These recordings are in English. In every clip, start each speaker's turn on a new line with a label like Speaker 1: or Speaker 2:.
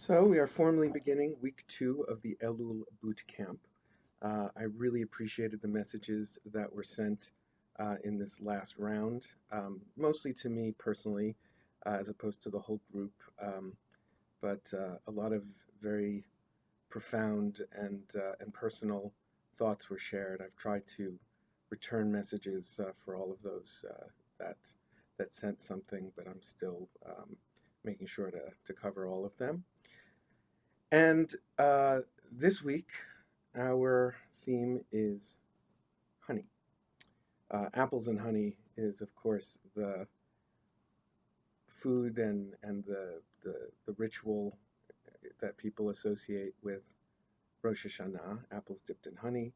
Speaker 1: So we are formally beginning week 2 of the Elul boot camp. I really appreciated the messages that were sent in this last round, mostly to me personally, as opposed to the whole group, but a lot of very profound and personal thoughts were shared. I've tried to return messages for all of those that that sent something, but I'm still making sure to cover all of them. And this week, our theme is honey. Apples and honey is, of course, the food and the ritual that people associate with Rosh Hashanah, apples dipped in honey.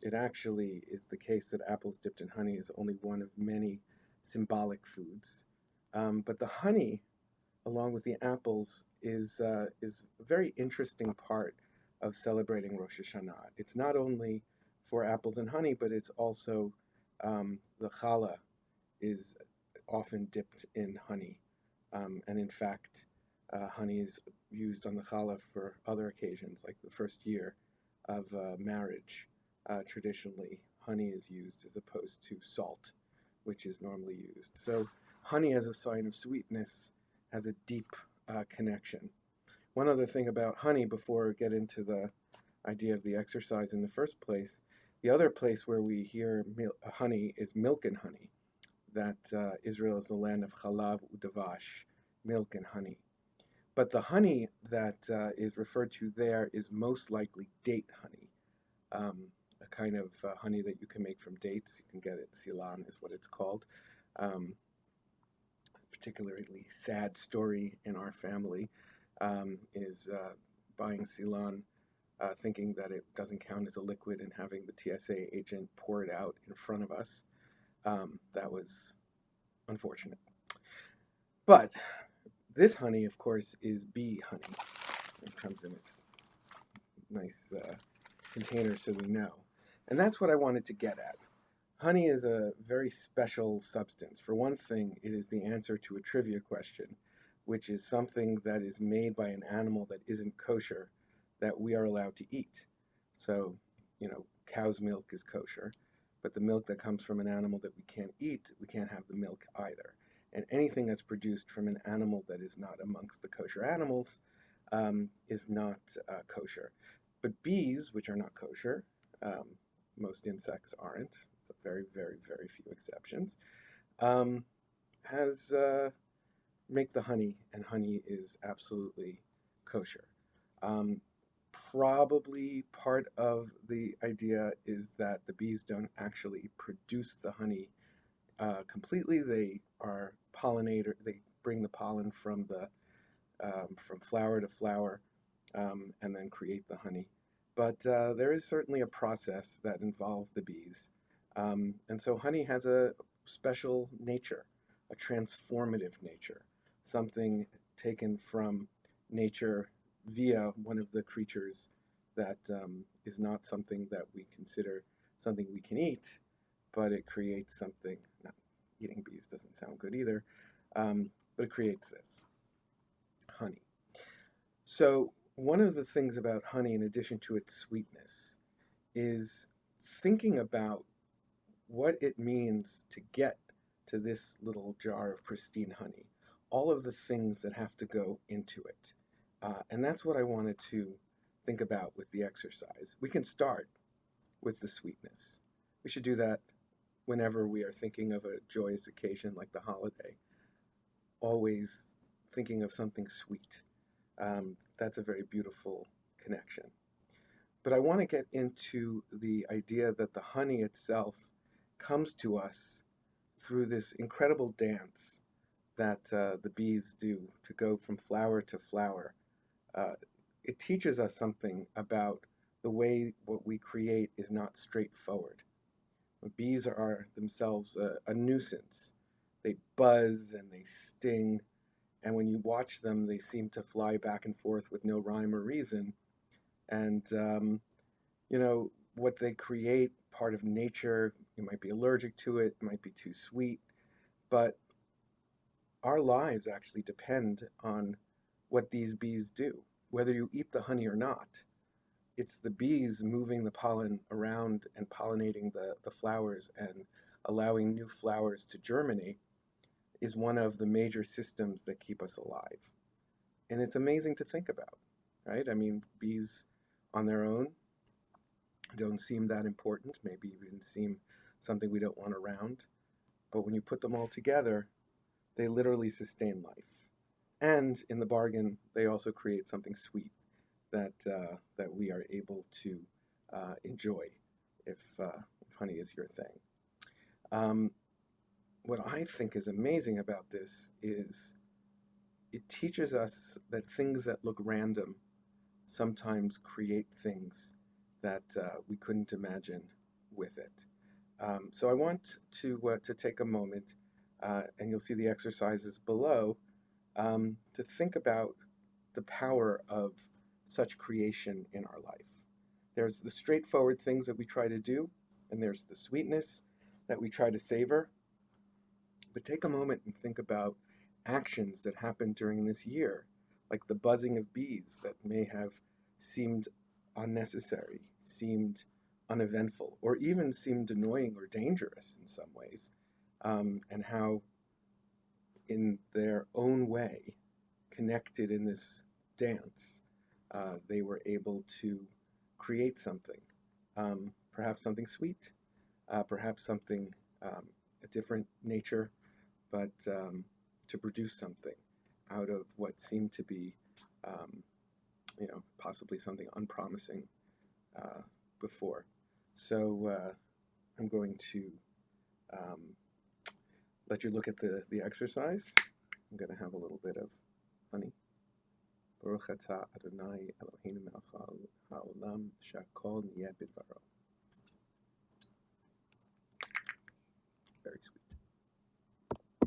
Speaker 1: It actually is the case that apples dipped in honey is only one of many symbolic foods. But the honey along with the apples is a very interesting part of celebrating Rosh Hashanah. It's not only for apples and honey, but it's also the challah is often dipped in honey, and in fact, honey is used on the challah for other occasions, like the first year of marriage. Traditionally, honey is used as opposed to salt, which is normally used. So, honey as a sign of sweetness has a deep connection. One other thing about honey before we get into the idea of the exercise in the first place, the other place where we hear honey is milk and honey, that Israel is the land of chalav udavash, milk and honey. But the honey that is referred to there is most likely date honey, a kind of honey that you can make from dates. You can get it, silan is what it's called. Particularly sad story in our family is buying silan, thinking that it doesn't count as a liquid and having the TSA agent pour it out in front of us. That was unfortunate. But this honey, of course, is bee honey. It comes in its nice container so we know. And that's what I wanted to get at. Honey is a very special substance. For one thing, it is the answer to a trivia question, which is something that is made by an animal that isn't kosher that we are allowed to eat. So, cow's milk is kosher, but the milk that comes from an animal that we can't eat, we can't have the milk either. And anything that's produced from an animal that is not amongst the kosher animals is not kosher. But bees, which are not kosher, most insects aren't, very, very, very few exceptions, has make the honey, and honey is absolutely kosher. Probably part of the idea is that the bees don't actually produce the honey completely. They are pollinator. They bring the pollen from flower to flower, and then create the honey. But there is certainly a process that involves the bees. And so honey has a special nature, a transformative nature, something taken from nature via one of the creatures that is not something that we consider something we can eat, but it creates something. Not eating bees doesn't sound good either, but it creates this honey. So one of the things about honey, in addition to its sweetness, is thinking about what it means to get to this little jar of pristine honey, all of the things that have to go into it. And that's what I wanted to think about with the exercise. We can start with the sweetness. We should do that whenever we are thinking of a joyous occasion like the holiday. Always thinking of something sweet. That's a very beautiful connection. But I want to get into the idea that the honey itself comes to us through this incredible dance that the bees do to go from flower to flower. It teaches us something about the way what we create is not straightforward. Bees are themselves a nuisance. They buzz and they sting, and when you watch them, they seem to fly back and forth with no rhyme or reason. And, what they create, part of nature, you might be allergic to it, it might be too sweet, but our lives actually depend on what these bees do. Whether you eat the honey or not, it's the bees moving the pollen around and pollinating the flowers and allowing new flowers to germinate is one of the major systems that keep us alive. And it's amazing to think about, right? I mean, bees on their own don't seem that important, maybe even seem something we don't want around. But when you put them all together, they literally sustain life. And in the bargain, they also create something sweet that we are able to enjoy if honey is your thing. What I think is amazing about this is it teaches us that things that look random sometimes create things that we couldn't imagine with it. So I want to take a moment, and you'll see the exercises below, to think about the power of such creation in our life. There's the straightforward things that we try to do, and there's the sweetness that we try to savor. But take a moment and think about actions that happened during this year, like the buzzing of bees that may have seemed unnecessary, seemed uneventful, or even seemed annoying or dangerous in some ways, and how in their own way, connected in this dance, they were able to create something, perhaps something sweet, perhaps something a different nature, but to produce something out of what seemed to be, possibly something unpromising before. So I'm going to let you look at the exercise. I'm going to have a little bit of honey. Baruch atah Adonai Eloheinu melech haolam shakol niyeh bidvaro. Very sweet.